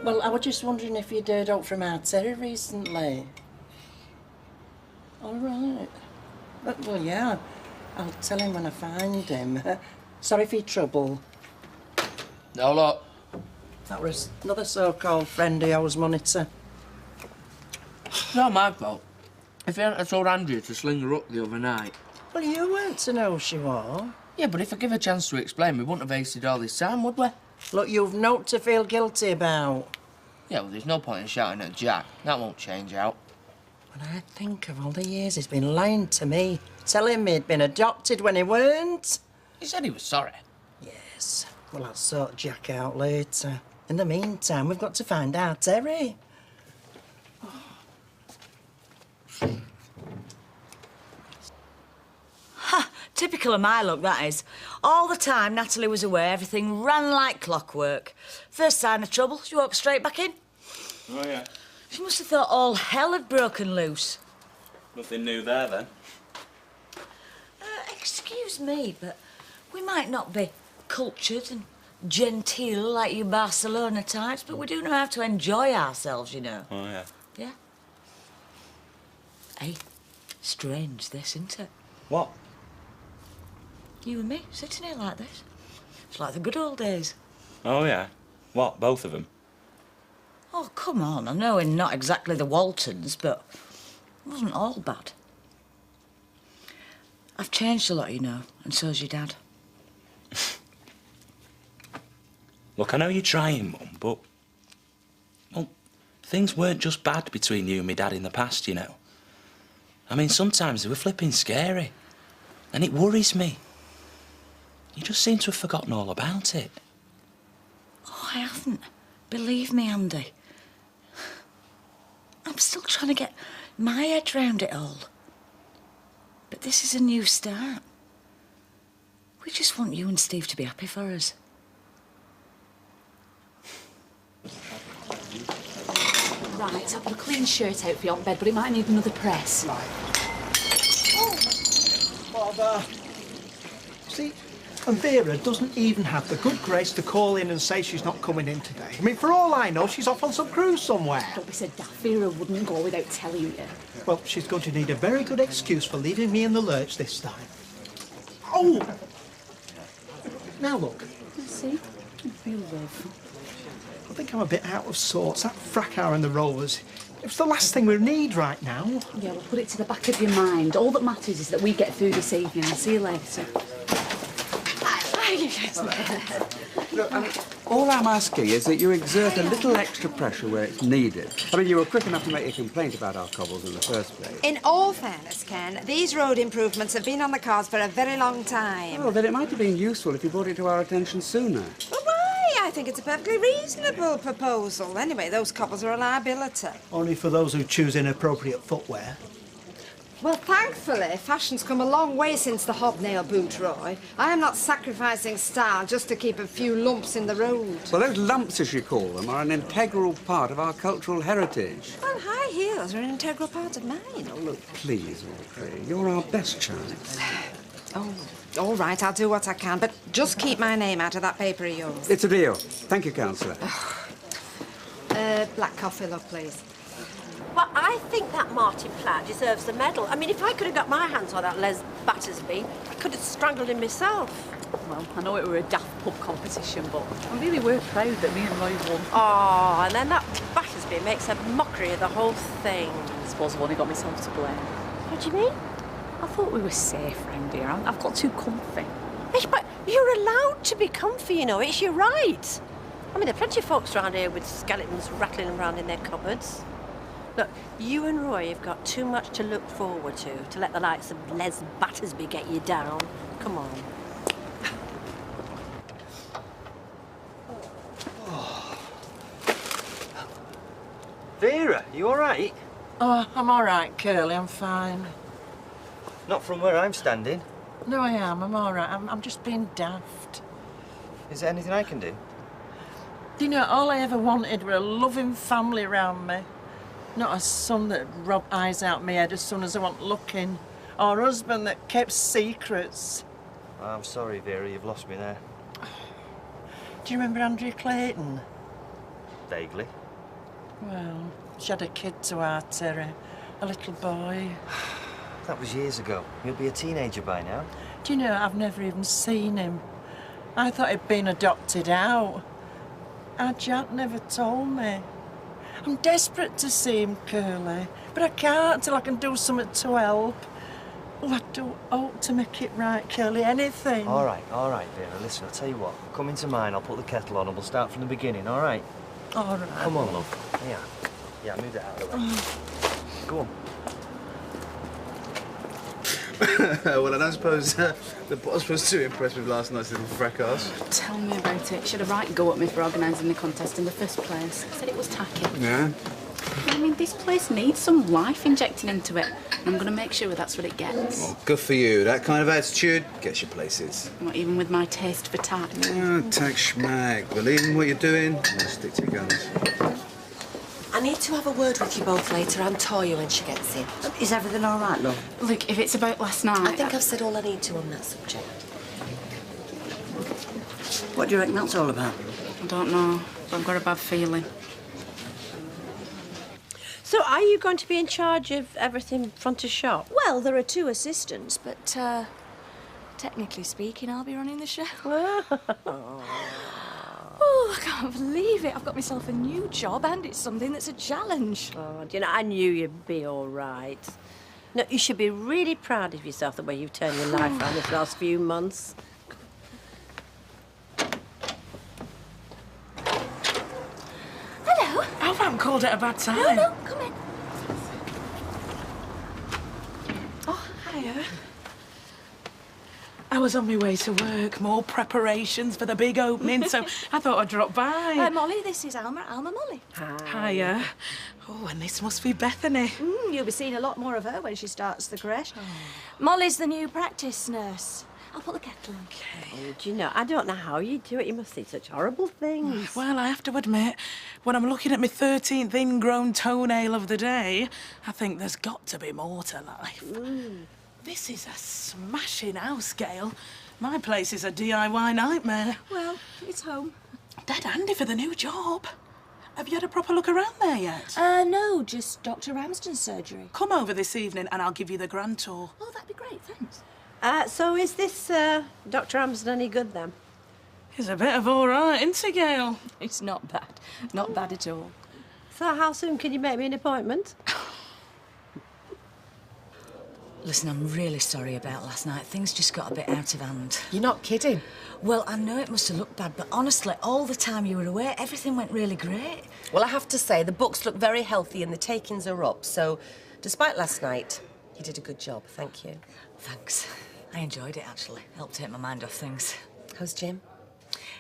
Well, I was just wondering if you'd heard out from our Terry recently. All right. Well, yeah. I'll tell him when I find him. Sorry for your trouble. No, look. That was another so-called friend I was monitor. It's not my fault. If you hadn't told Andrea to sling her up the other night. Well, you weren't to know who she was. Yeah, but if I give her a chance to explain, we wouldn't have wasted all this time, would we? Look, you've naught to feel guilty about. Yeah, well, there's no point in shouting at Jack. That won't change out. When I think of all the years he's been lying to me, telling me he'd been adopted when he weren't. He said he was sorry. Yes. Well, I'll sort Jack out later. In the meantime, we've got to find our Terry. Ha! Typical of my luck, that is. All the time Natalie was away, everything ran like clockwork. First sign of trouble, she walked straight back in. Oh, yeah. She must have thought all hell had broken loose. Nothing new there, then? Excuse me, but we might not be cultured and genteel like you Barcelona types, but we do know how to enjoy ourselves, you know. Oh, yeah. Yeah? Hey, strange this, isn't it? What? You and me, sitting here like this. It's like the good old days. Oh, yeah. What, both of them? Oh, come on. I know we're not exactly the Waltons, but it wasn't all bad. I've changed a lot, you know, and so's your dad. Look, I know you're trying, Mum, but... Well, things weren't just bad between you and me dad in the past, you know. I mean, sometimes they were flipping scary. And it worries me. You just seem to have forgotten all about it. Oh, I haven't. Believe me, Andy. I'm still trying to get my head round it all. But this is a new start. We just want you and Steve to be happy for us. Right, I've got a clean shirt out for you on bed, but it might need another press. Right. Bother. See, and Vera doesn't even have the good grace to call in and say she's not coming in today. I mean, for all I know, she's off on some cruise somewhere. Don't be so daft. Vera wouldn't go without telling you. Well, she's going to need a very good excuse for leaving me in the lurch this time. Oh! Now look. Let's see. I feel awful. I think I'm a bit out of sorts. That fracas and the rollers, it's the last thing we need right now. Yeah, well, put it to the back of your mind. All that matters is that we get through this evening. I'll see you later. Look, all I'm asking is that you exert a little extra pressure where it's needed. I mean, you were quick enough to make a complaint about our cobbles in the first place. In all fairness, Ken, these road improvements have been on the cards for a very long time. Oh, then it might have been useful if you brought it to our attention sooner. Well, why? I think it's a perfectly reasonable proposal. Anyway, those cobbles are a liability. Only for those who choose inappropriate footwear. Well, thankfully, fashion's come a long way since the hobnail boot, Roy. I am not sacrificing style just to keep a few lumps in the road. Well, those lumps, as you call them, are an integral part of our cultural heritage. Well, high heels are an integral part of mine. Oh, look, please, Audrey, you're our best chance. Oh, all right, I'll do what I can, but just keep my name out of that paper of yours. It's a deal. Thank you, Councillor. Black coffee, love, please. Well, I think that Martin Platt deserves the medal. I mean, if I could have got my hands on that Les Battersby, I could have strangled him myself. Well, I know it were a daft pub competition, but I really were proud that me and Roy won. Oh, and then that Battersby makes a mockery of the whole thing. I suppose I've only got myself to blame. What do you mean? I thought we were safe round here. I've got too comfy. But you're allowed to be comfy, you know. It's your right. I mean, there are plenty of folks around here with skeletons rattling around in their cupboards. Look, you and Roy have got too much to look forward to let the likes of Les Battersby get you down. Come on. Vera, you all right? Oh, I'm all right, Curly. I'm fine. Not from where I'm standing. No, I am. I'm all right. I'm just being daft. Is there anything I can do? Do you know, all I ever wanted were a loving family round me. Not a son that robbed eyes out my head as soon as I want looking. Or a husband that kept secrets. I'm sorry, Vera, you've lost me there. Do you remember Andrea Clayton? Vaguely. Well, she had a kid to our Terry, a little boy. That was years ago. He'll be a teenager by now. Do you know, I've never even seen him. I thought he'd been adopted out. Our Jack never told me. I'm desperate to see him, Curly, but I can't till I can do something to help. Oh, I don't hope to make it right, Curly, anything. All right, Vera. Listen, I'll tell you what. Come into mine, I'll put the kettle on and we'll start from the beginning, all right? All right. Come on, love. Yeah, move that out of the way. Go on. Well, I don't suppose the boss was too impressed with last night's little fracas. Tell me about it. Should have right go at me for organising the contest in the first place. Said it was tacky. Yeah? I mean, this place needs some life injecting into it. And I'm going to make sure that's what it gets. Well, good for you. That kind of attitude gets you places. Not even with my taste for tact. Oh, tack schmack. Believe in what you're doing, and stick to your guns. I need to have a word with you both later. I'm Toya when she gets in. Is everything all right, love? Look, if it's about last night... I think I've said all I need to on that subject. What do you reckon that's all about? I don't know, but I've got a bad feeling. So are you going to be in charge of everything front of shop? Well, there are 2 assistants, but technically speaking, I'll be running the show. Oh, I can't believe it. I've got myself a new job and it's something that's a challenge. Oh, do you know, I knew you'd be all right. No, you should be really proud of yourself, the way you've turned your life around this last few months. Hello. I haven't called it a bad time. No, come in. Oh, hiya. I was on my way to work, more preparations for the big opening, so I thought I'd drop by. Molly, this is Alma Molly. Hiya. Oh, and this must be Bethany. You'll be seeing a lot more of her when she starts the creche. Molly's the new practice nurse. I'll put the kettle on. Oh, do you know, I don't know how you do it. You must see such horrible things. Well, I have to admit, when I'm looking at my 13th ingrown toenail of the day, I think there's got to be more to life. This is a smashing house, Gail. My place is a DIY nightmare. Well, it's home. Dead handy for the new job. Have you had a proper look around there yet? No, just Dr. Ramsden's surgery. Come over this evening and I'll give you the grand tour. Oh, that'd be great, thanks. So is this Dr. Amsden any good, then? He's a bit of all right, isn't he, Gail? It's not bad. Not bad at all. So how soon can you make me an appointment? Listen, I'm really sorry about last night. Things just got a bit out of hand. You're not kidding. Well, I know it must have looked bad, but honestly, all the time you were away, everything went really great. Well, I have to say, the books look very healthy and the takings are up, so despite last night, you did a good job. Thank you. Thanks. I enjoyed it, actually. Helped take my mind off things. How's Jim?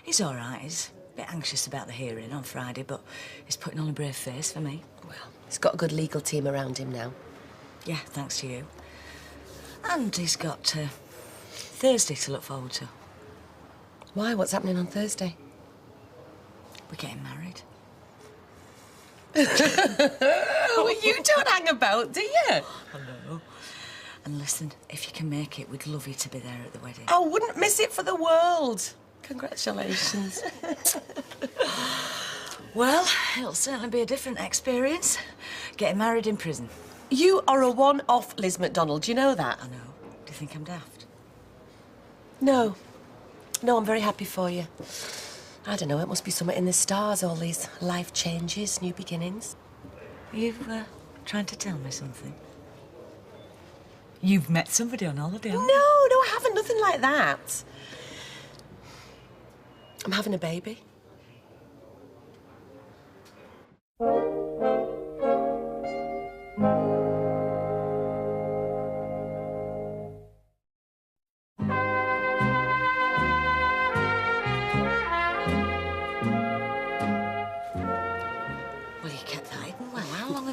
He's all right. He's a bit anxious about the hearing on Friday, but he's putting on a brave face for me. Well, he's got a good legal team around him now. Yeah, thanks to you. And he's got Thursday to look forward to. Why? What's happening on Thursday? We're getting married. Oh, you don't hang about, do you? I know. And listen, if you can make it, we'd love you to be there at the wedding. I wouldn't miss it for the world. Congratulations. Well, it'll certainly be a different experience. Getting married in prison. You are a one-off Liz McDonald, do you know that? I know. Do you think I'm daft? No. No, I'm very happy for you. I don't know, it must be something in the stars, all these life changes, new beginnings. Are you trying to tell me something? You've met somebody on holiday, haven't you? No, I haven't, nothing like that. I'm having a baby.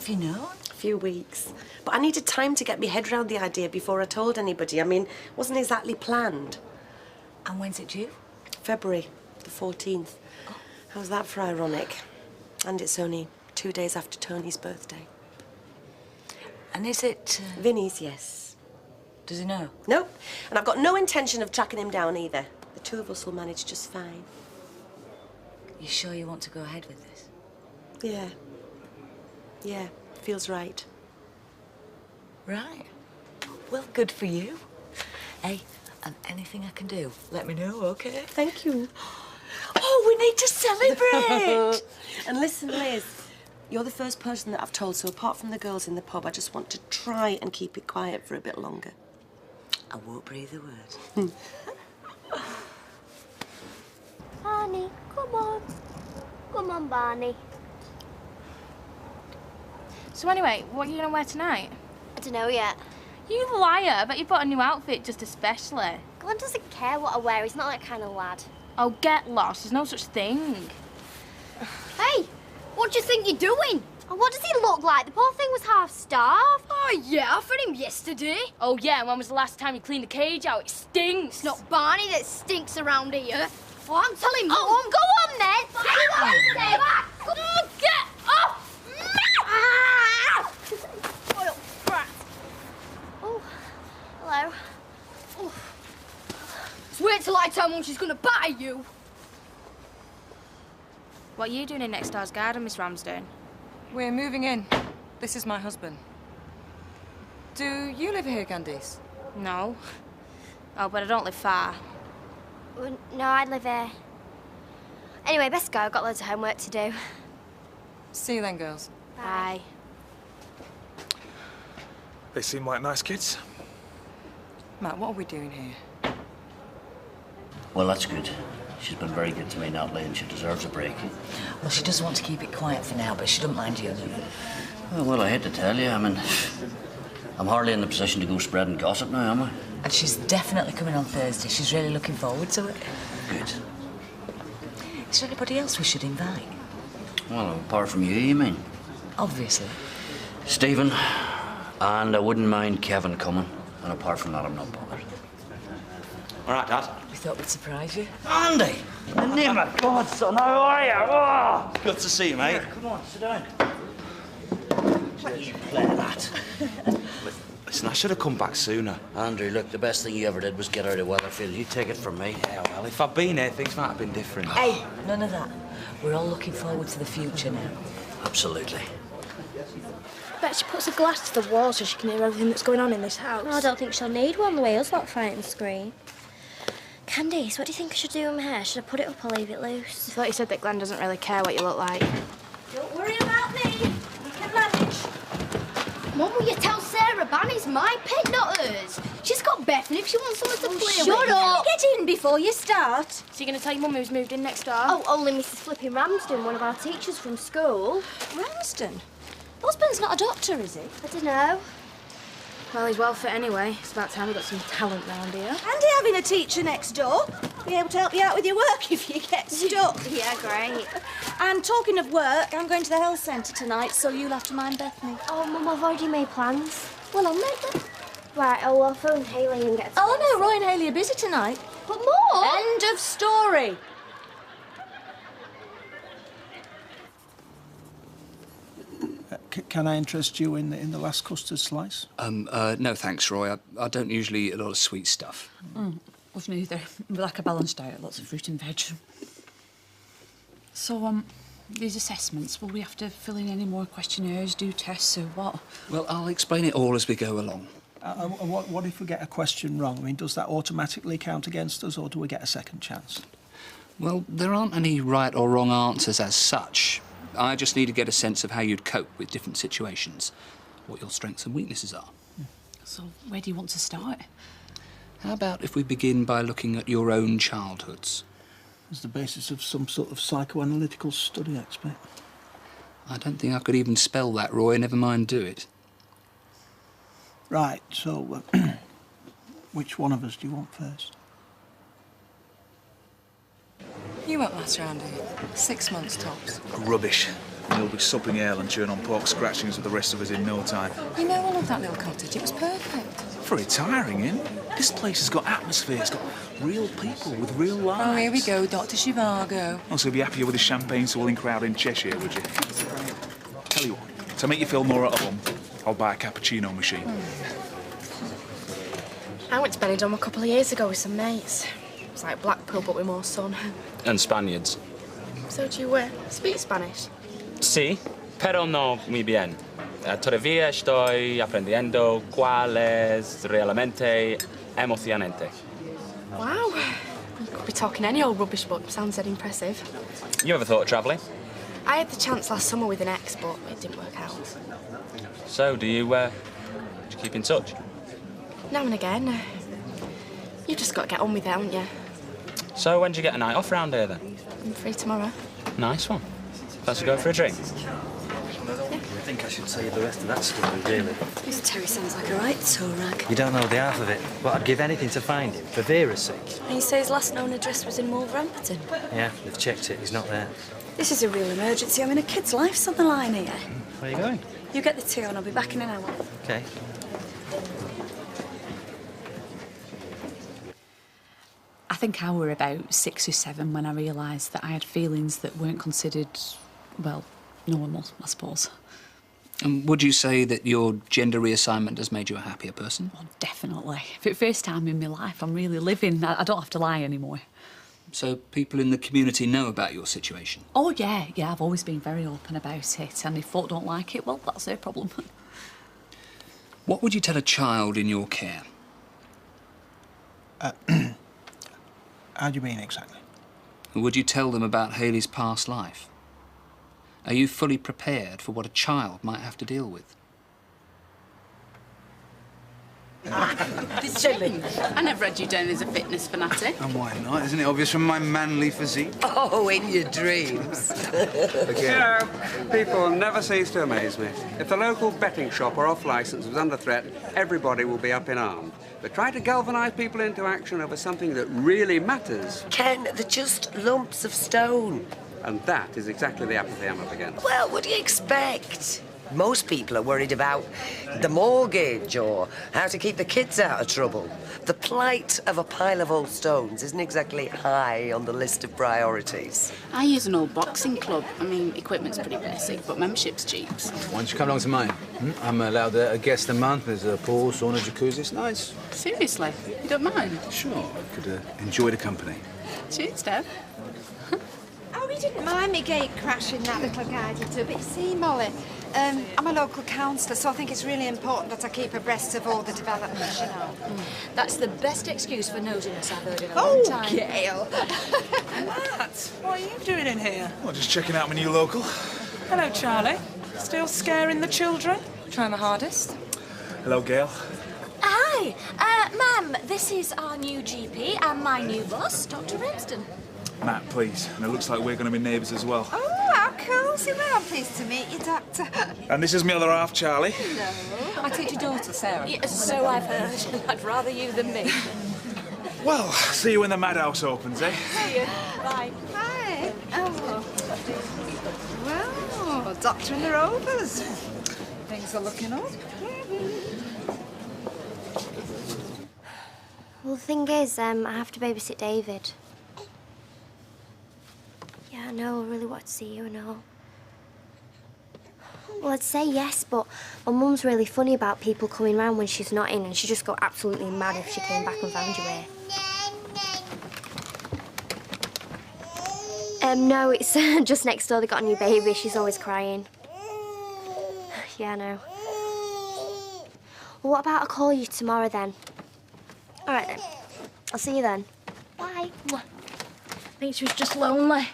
You know? A few weeks. But I needed time to get my head round the idea before I told anybody. I mean, it wasn't exactly planned. And when's it due? February the 14th. Oh. How's that for ironic? And it's only 2 days after Tony's birthday. And is it... Vinny's, yes. Does he know? Nope. And I've got no intention of tracking him down either. The 2 of us will manage just fine. You sure you want to go ahead with this? Yeah. Yeah, feels right. Right. Well, good for you. Hey, and anything I can do, let me know, OK? Thank you. Oh, we need to celebrate! And listen, Liz, you're the first person that I've told, so apart from the girls in the pub, I just want to try and keep it quiet for a bit longer. I won't breathe a word. Barney, come on. Come on, Barney. So anyway, what are you going to wear tonight? I don't know yet. You liar, I bet you bought a new outfit just especially. Glenn doesn't care what I wear, he's not that kind of lad. Oh, get lost, there's no such thing. Hey, what do you think you're doing? Oh, what does he look like? The poor thing was half starved. Oh, yeah, I fed him yesterday. Oh, yeah, and when was the last time you cleaned the cage out? It stinks. It's not Barney that stinks around here. Oh, I'm telling Mum. Oh, go on then. Go on, Come on, get off! Spoiled brat. Oh, hello. Oh. Just wait till I tell Mum she's going to batter you. What are you doing in next door's garden, Miss Ramsden? We're moving in. This is my husband. Do you live here, Candice? No. Oh, but I don't live far. No, I live here. Anyway, best go. I've got loads of homework to do. See you then, girls. Bye. They seem like nice kids. Matt, what are we doing here? Well, that's good. She's been very good to me, Natalie, and she deserves a break. Well, she does want to keep it quiet for now, but she doesn't mind you. Well, I hate to tell you, I mean, I'm hardly in the position to go spreading gossip now, am I? And she's definitely coming on Thursday. She's really looking forward to it. Good. Is there anybody else we should invite? Well, apart from you mean? Obviously. Stephen, and I wouldn't mind Kevin coming. And apart from that, I'm not bothered. All right, Dad. We thought we'd surprise you. Andy! In the name of God, son, how are you? Oh. Good to see you, mate. Here, come on, sit down. Let you play that. Listen, I should have come back sooner. Andrew, look, the best thing you ever did was get out of Weatherfield. You take it from me. Yeah, well, if I'd been here, things might have been different. Hey, none of that. We're all looking forward to the future now. Absolutely. Bet she puts a glass to the wall so she can hear everything that's going on in this house. Oh, I don't think she'll need one the way us lot fight and scream. Candice, what do you think I should do with my hair? Should I put it up or leave it loose? I thought you said that Glenn doesn't really care what you look like. Don't worry about me. You can manage. Mum, will you tell Sarah Barney's my pet, not hers? She's got Bethany if she wants someone to play with. Shut up! Get in before you start. So you're going to tell your mum who's moved in next door? Oh, only Mrs. Flippin Ramsden, one of our teachers from school. Ramsden? Husband's not a doctor, is he? I don't know. Well, he's well fit anyway. It's about time we got some talent round here. Handy having a teacher next door. Be able to help you out with your work if you get stuck. Yeah, great. And talking of work, I'm going to the health centre tonight, so you'll have to mind Bethany. Oh, Mum, I've already made plans. Well, I'll make them. Right, I'll phone Hayley and get... Oh, no, Roy and Hayley are busy tonight. But Mum... End of story. Can I interest you in the last custard slice? No thanks, Roy. I don't usually eat a lot of sweet stuff. Us neither. We like a balanced diet, lots of fruit and veg. So, these assessments, will we have to fill in any more questionnaires, do tests, or what? Well, I'll explain it all as we go along. What if we get a question wrong? I mean, does that automatically count against us, or do we get a second chance? Well, there aren't any right or wrong answers as such. I just need to get a sense of how you'd cope with different situations, what your strengths and weaknesses are. So, where do you want to start? How about if we begin by looking at your own childhoods? As the basis of some sort of psychoanalytical study, I expect. I don't think I could even spell that, Roy, never mind do it. Right, so which one of us do you want first? You won't last around here. 6 months tops. Rubbish. You'll be supping ale and chewing on pork scratchings with the rest of us in no time. You know, I love that little cottage. It was perfect. For retiring in, this place has got atmosphere. It's got real people with real lives. Oh, here we go, Dr. Zhivago. Also, you'd be happier with the champagne-swilling crowd in Cheshire, would you? Tell you what, to make you feel more at home, I'll buy a cappuccino machine. I went to Benidorm a couple of years ago with some mates. It's like Blackpool, but with more sun. And Spaniards. So do you speak Spanish? Sí, pero no muy bien. Todavía estoy aprendiendo cuál es realmente emocionante. Wow. You could be talking any old rubbish, but sounds dead impressive. You ever thought of travelling? I had the chance last summer with an ex, but it didn't work out. So, do you keep in touch? Now and again. You just got to get on with it, haven't you? So, when do you get a night off round here, then? I'm free tomorrow. Nice one. Fancy going for a drink? I think I should tell you the rest of that story, really. This Terry sounds like a right toe rag. You don't know the half of it, but I'd give anything to find him, for Vera's sake. And you say his last known address was in Wolverhampton? Yeah, they've checked it. He's not there. This is a real emergency. I mean, a kid's life's on the line here. Where are you going? You get the tea on, I'll be back in an hour. OK. I think I were about 6 or 7 when I realised that I had feelings that weren't considered, well, normal, I suppose. And would you say that your gender reassignment has made you a happier person? Well, definitely. For the first time in my life, I'm really living. I don't have to lie anymore. So people in the community know about your situation? Oh, yeah, I've always been very open about it. And if folk don't like it, well, that's their problem. What would you tell a child in your care? How do you mean exactly? Would you tell them about Hayley's past life? Are you fully prepared for what a child might have to deal with? Silly. I never had you down as a fitness fanatic. And why not? Isn't it obvious from my manly physique? Oh, in your dreams. Again, people never cease to amaze me. If the local betting shop or off licence was under threat, everybody will be up in arms. But try to galvanise people into action over something that really matters. Ken, they're just lumps of stone. And that is exactly the apathy I'm up against. Well, what do you expect? Most people are worried about the mortgage or how to keep the kids out of trouble. The plight of a pile of old stones isn't exactly high on the list of priorities. I use an old boxing club. I mean, equipment's pretty basic, but membership's cheap. Why don't you come along to mine? I'm allowed a guest a month. There's a pool, sauna, jacuzzi. It's nice. Seriously? You don't mind? Sure, I could enjoy the company. Cheers, Deb. Oh, he didn't mind me gate crashing that little guided too, but you see, Molly, I'm a local councillor, so I think it's really important that I keep abreast of all the developments, you know. That's the best excuse for nosiness I've heard in a long time. Oh, Gail. Matt, what are you doing in here? Well, just checking out my new local. Hello, Charlie. Still scaring the children? Try my hardest. Hello, Gail. Hi, ma'am, this is our new GP and my new boss, Dr. Ramsden. Matt, please. And it looks like we're going to be neighbours as well. Oh, how cool. See, well, I'm pleased to meet you, Doctor. And this is my other half, Charlie. Hello. I teach your daughter, Sarah. Yeah, so I've heard. I'd rather you than me. Well, see you when the madhouse opens, eh? See you. Bye. Hi. Oh. Well, Doctor and the Rovers. Things are looking up. Well, the thing is, I have to babysit David. Yeah, I know, I really want to see you and all. Well, I'd say yes, but my mum's really funny about people coming round when she's not in, and she'd just go absolutely mad if she came back and found you here. No, it's just next door. They got a new baby. She's always crying. Yeah, I know. Well, what about I call you tomorrow then? All right then. I'll see you then. Bye. I think she was just lonely.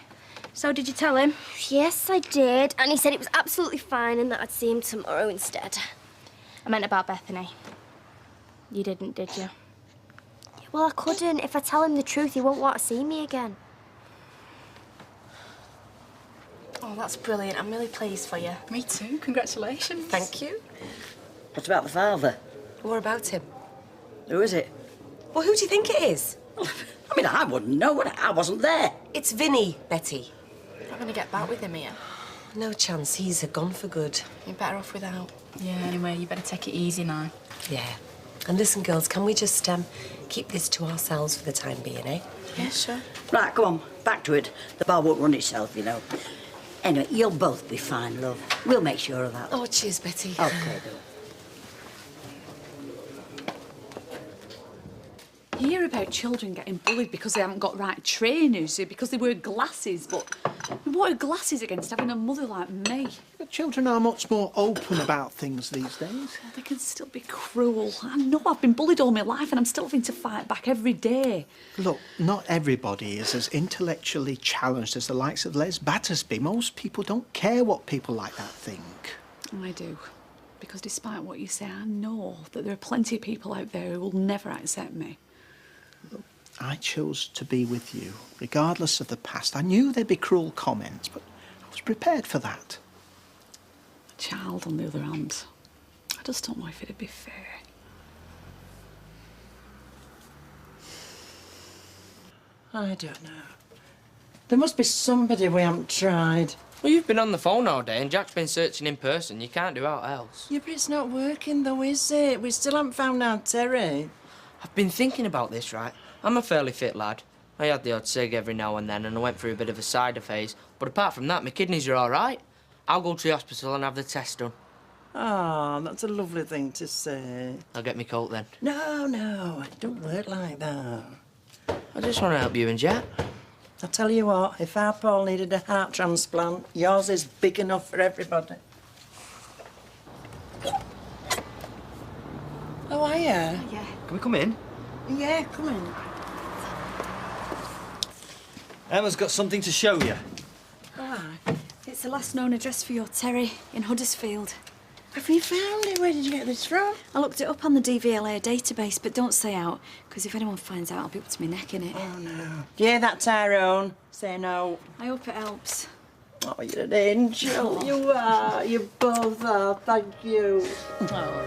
So did you tell him? Yes, I did. And he said it was absolutely fine and that I'd see him tomorrow instead. I meant about Bethany. You didn't, did you? Yeah, well, I couldn't. If I tell him the truth, he won't want to see me again. Oh, that's brilliant. I'm really pleased for you. Me too. Congratulations. Thank you. What about the father? What about him? Who is it? Well, who do you think it is? I mean, I wouldn't know. I wasn't there. It's Vinny, Betty. Not going to get back with him here. No chance. He's gone for good. You're better off without. Yeah, anyway, you better take it easy now. Yeah. And listen, girls, can we just keep this to ourselves for the time being, eh? Yeah, sure. Right, come on. Back to it. The bar won't run itself, you know. Anyway, you'll both be fine, love. We'll make sure of that. Oh, cheers, Betty. OK, hear about children getting bullied because they haven't got right trainers, because they wear glasses, but what are glasses against having a mother like me? But children are much more open about things these days. They can still be cruel. I know I've been bullied all my life and I'm still having to fight back every day. Look, not everybody is as intellectually challenged as the likes of Les Battersby. Most people don't care what people like that think. I do. Because despite what you say, I know that there are plenty of people out there who will never accept me. I chose to be with you, regardless of the past. I knew there'd be cruel comments, but I was prepared for that. A child, on the other hand, I just don't know if it'd be fair. I don't know. There must be somebody we haven't tried. Well, you've been on the phone all day and Jack's been searching in person. You can't do out else. Yeah, but it's not working though, is it? We still haven't found our Terry. I've been thinking about this, right? I'm a fairly fit lad. I had the odd cig every now and then and I went through a bit of a cider phase. But apart from that, my kidneys are all right. I'll go to the hospital and have the test done. Oh, that's a lovely thing to say. I'll get me coat then. No, it don't work like that. I just want to help you and Jack. I tell you what, if our Paul needed a heart transplant, yours is big enough for everybody. Oh, are you? Yeah. Can we come in? Yeah, come in. Emma's got something to show you. Oh, it's the last known address for your Terry in Huddersfield. Have you found it? Where did you get this from? I looked it up on the DVLA database, but don't say out, because if anyone finds out, I'll be up to my neck in it. Oh, no. Yeah, that's Tyrone. Say no. I hope it helps. Oh, you're an angel. You are. You both are. Thank you. Oh.